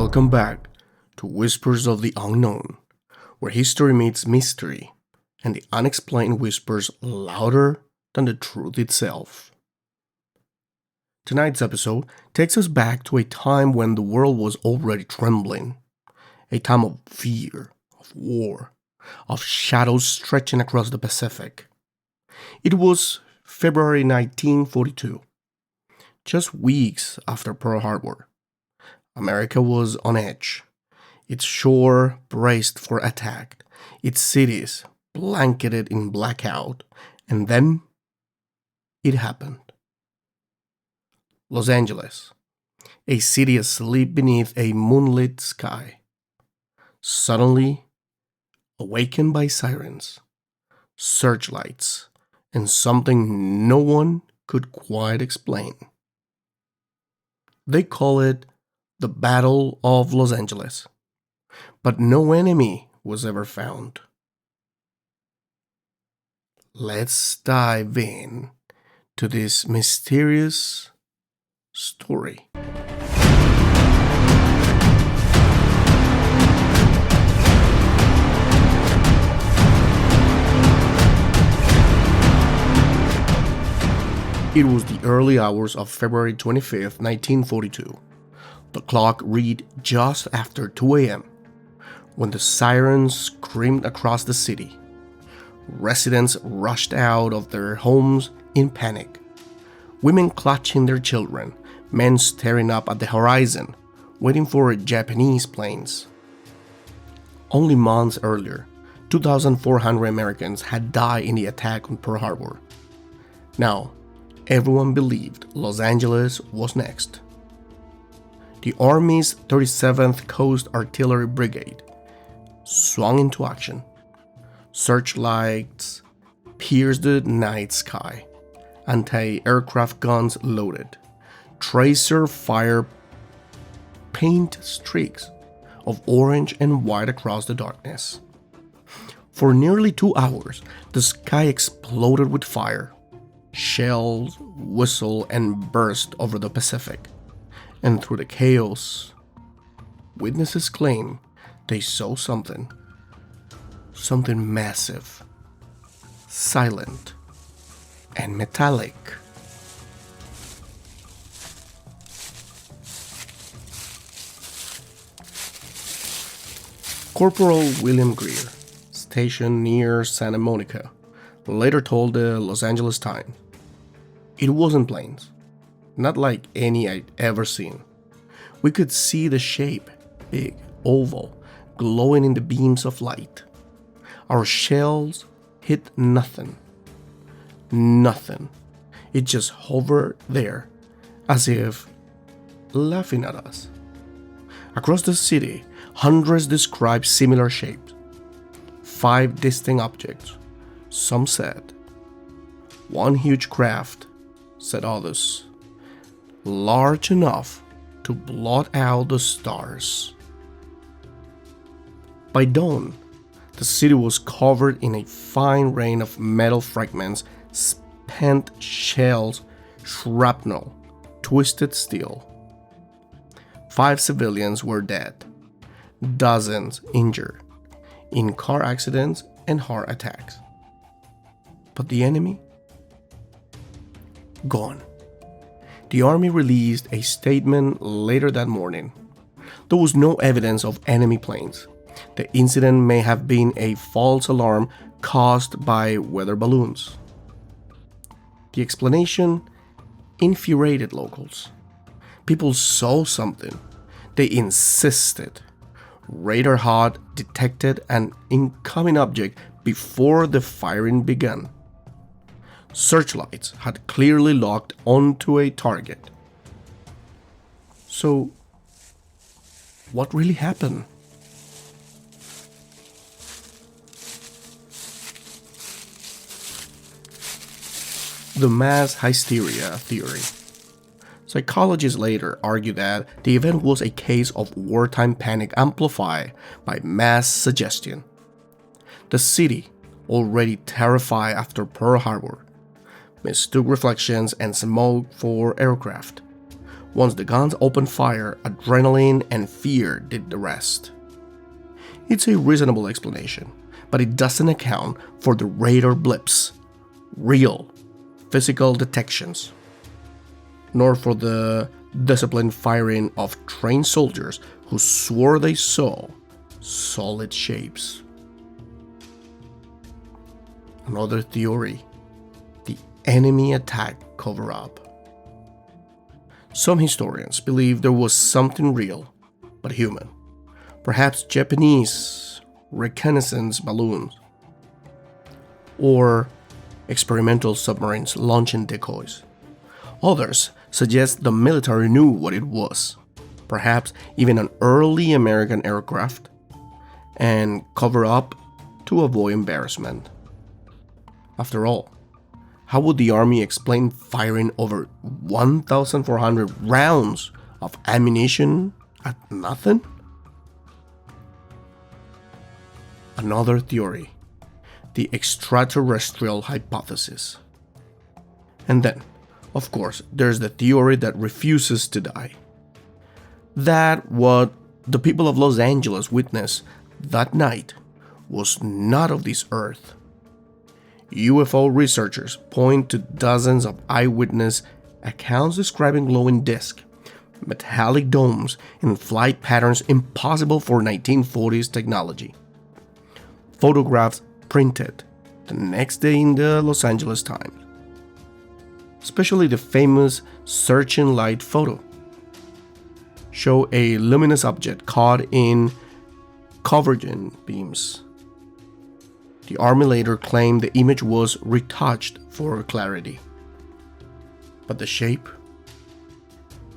Welcome back to Whispers of the Unknown, where history meets mystery and the unexplained whispers louder than the truth itself. Tonight's episode takes us back to a time when the world was already trembling, a time of fear, of war, of shadows stretching across the Pacific. It was February 1942, just weeks after Pearl Harbor. America was on edge, its shore braced for attack, its cities blanketed in blackout, and then it happened. Los Angeles, a city asleep beneath a moonlit sky, suddenly awakened by sirens, searchlights, and something no one could quite explain. They call it the Battle of Los Angeles, but no enemy was ever found. Let's dive in to this mysterious story. It was the early hours of February 25th, 1942. The clock read just after 2 a.m. when the sirens screamed across the city. Residents rushed out of their homes in panic. Women clutching their children, men staring up at the horizon, waiting for Japanese planes. Only months earlier, 2,400 Americans had died in the attack on Pearl Harbor. Now, everyone believed Los Angeles was next. The Army's 37th Coast Artillery Brigade swung into action. Searchlights pierced the night sky. Anti-aircraft guns loaded. Tracer fire paint streaks of orange and white across the darkness. For nearly 2 hours, the sky exploded with fire. Shells whistled and burst over the Pacific. And through the chaos, witnesses claim they saw something massive, silent, and metallic. Corporal William Greer, stationed near Santa Monica, later told the Los Angeles Times, "It wasn't planes. Not like any I'd ever seen. We could see the shape, big, oval, glowing in the beams of light. Our shells hit nothing. Nothing. It just hovered there, as if laughing at us." Across the city, hundreds described similar shapes. 5 distinct objects, some said. One huge craft, said others. Large enough to blot out the stars. By dawn, the city was covered in a fine rain of metal fragments, spent shells, shrapnel, twisted steel. 5 civilians were dead, dozens injured, in car accidents and heart attacks. But the enemy? Gone. The Army released a statement later that morning. There was no evidence of enemy planes. The incident may have been a false alarm caused by weather balloons. The explanation infuriated locals. People saw something. They insisted. Radar had detected an incoming object before the firing began. Searchlights had clearly locked onto a target. So, what really happened? The mass hysteria theory. Psychologists later argue that the event was a case of wartime panic amplified by mass suggestion. The city, already terrified after Pearl Harbor, mistook reflections and smoke for aircraft. Once the guns opened fire, adrenaline and fear did the rest. It's a reasonable explanation, but it doesn't account for the radar blips, real physical detections, nor for the disciplined firing of trained soldiers who swore they saw solid shapes. Another theory: the enemy attack cover-up. Some historians believe there was something real, but human. Perhaps Japanese reconnaissance balloons, or experimental submarines launching decoys. Others suggest the military knew what it was, perhaps even an early American aircraft, and cover up to avoid embarrassment. After all, how would the army explain firing over 1,400 rounds of ammunition at nothing? Another theory: the extraterrestrial hypothesis. And then, of course, there's the theory that refuses to die. That what the people of Los Angeles witnessed that night was not of this earth. UFO researchers point to dozens of eyewitness accounts describing glowing discs, metallic domes, and flight patterns impossible for 1940s technology. Photographs printed the next day in the Los Angeles Times, especially the famous searching light photo, show a luminous object caught in convergent beams. The army later claimed the image was retouched for clarity, but the shape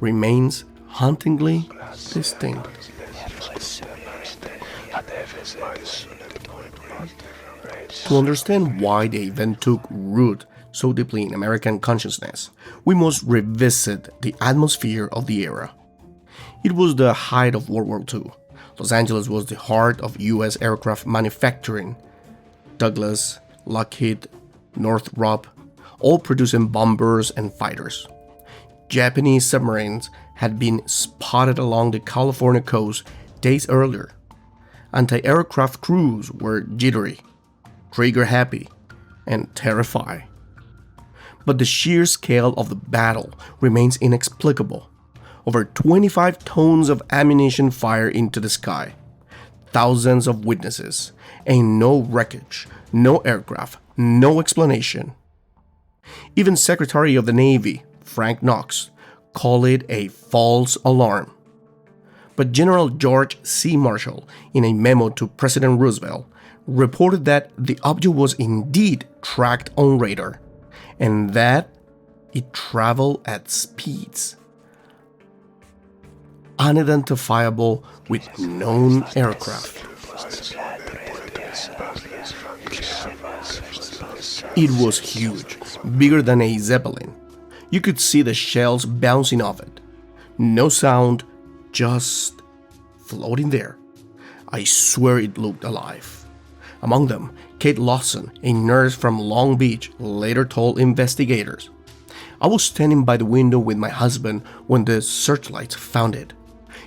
remains hauntingly distinct. To understand why the event took root so deeply in American consciousness, we must revisit the atmosphere of the era. It was the height of World War II. Los Angeles was the heart of U.S. aircraft manufacturing. Douglas, Lockheed, Northrop, all producing bombers and fighters. Japanese submarines had been spotted along the California coast days earlier. Anti-aircraft crews were jittery, trigger-happy, and terrified. But the sheer scale of the battle remains inexplicable. Over 25 tons of ammunition fired into the sky, thousands of witnesses, and no wreckage, no aircraft, no explanation. Even Secretary of the Navy, Frank Knox, called it a false alarm. But General George C. Marshall, in a memo to President Roosevelt, reported that the object was indeed tracked on radar, and that it traveled at speeds unidentifiable with known aircraft. It was huge, bigger than a Zeppelin. You could see the shells bouncing off it. No sound, just floating there. I swear it looked alive. Among them, Kate Lawson, a nurse from Long Beach, later told investigators, "I was standing by the window with my husband when the searchlights found it.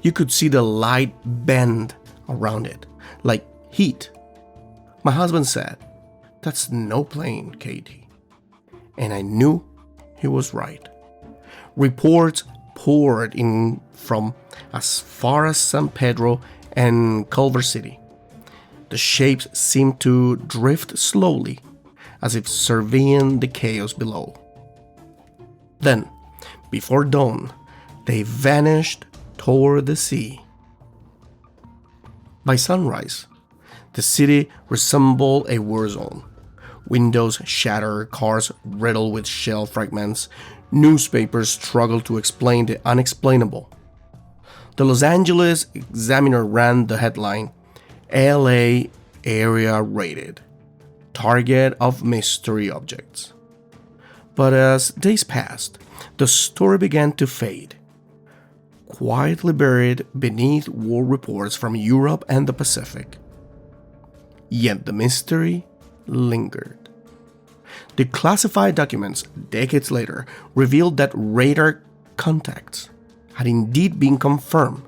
You could see the light bend around it, like heat. My husband said, 'That's no plane, Katie.' And I knew he was right." Reports poured in from as far as San Pedro and Culver City. The shapes seemed to drift slowly, as if surveying the chaos below. Then, before dawn, they vanished toward the sea. By sunrise, the city resembled a war zone. Windows shattered, cars riddled with shell fragments. Newspapers struggled to explain the unexplainable. The Los Angeles Examiner ran the headline, "LA Area Raided, Target of Mystery Objects." But as days passed, the story began to fade, quietly buried beneath war reports from Europe and the Pacific. Yet the mystery lingered. Declassified documents decades later revealed that radar contacts had indeed been confirmed,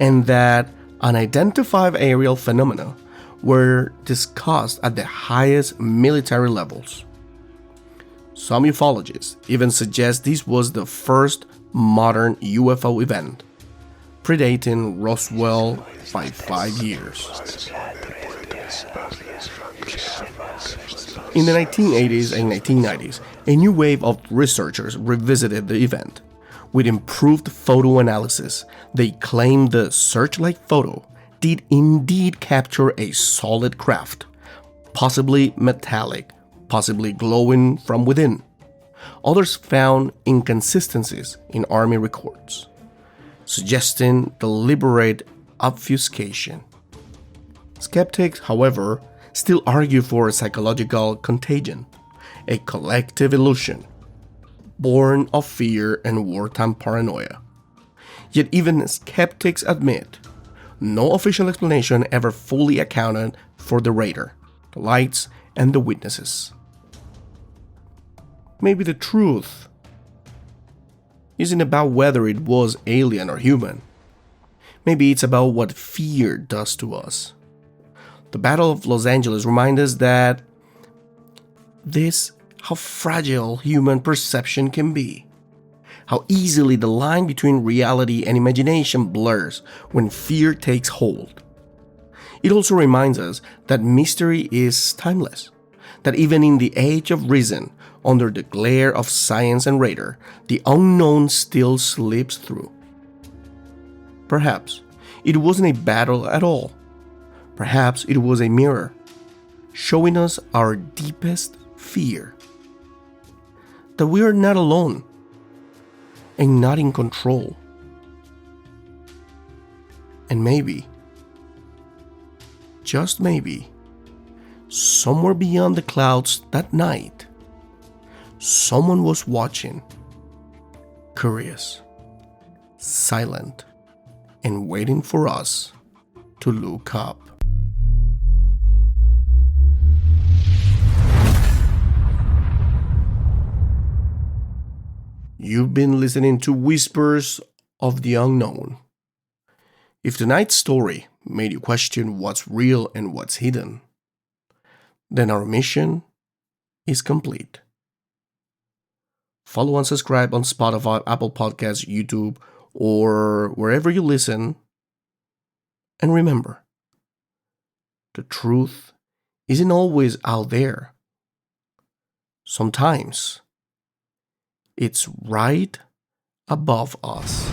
and that unidentified aerial phenomena were discussed at the highest military levels. Some ufologists even suggest this was the first modern UFO event, predating Roswell by 5 years. In the 1980s and 1990s, a new wave of researchers revisited the event. With improved photo analysis, they claimed the searchlight photo did indeed capture a solid craft, possibly metallic, possibly glowing from within. Others found inconsistencies in Army records, suggesting deliberate obfuscation. Skeptics, however, still argue for a psychological contagion, a collective illusion, born of fear and wartime paranoia. Yet even skeptics admit no official explanation ever fully accounted for the radar, the lights, and the witnesses. Maybe the truth isn't about whether it was alien or human. Maybe it's about what fear does to us. The Battle of Los Angeles reminds us that how fragile human perception can be. How easily the line between reality and imagination blurs when fear takes hold. It also reminds us that mystery is timeless, that even in the age of reason, under the glare of science and radar, the unknown still slips through. Perhaps it wasn't a battle at all. Perhaps it was a mirror, showing us our deepest fear. That we are not alone and not in control. And maybe, just maybe, somewhere beyond the clouds that night, someone was watching, curious, silent, and waiting for us to look up. You've been listening to Whispers of the Unknown. If tonight's story made you question what's real and what's hidden, then our mission is complete. Follow and subscribe on Spotify, Apple Podcasts, YouTube, or wherever you listen. And remember, the truth isn't always out there. Sometimes it's right above us.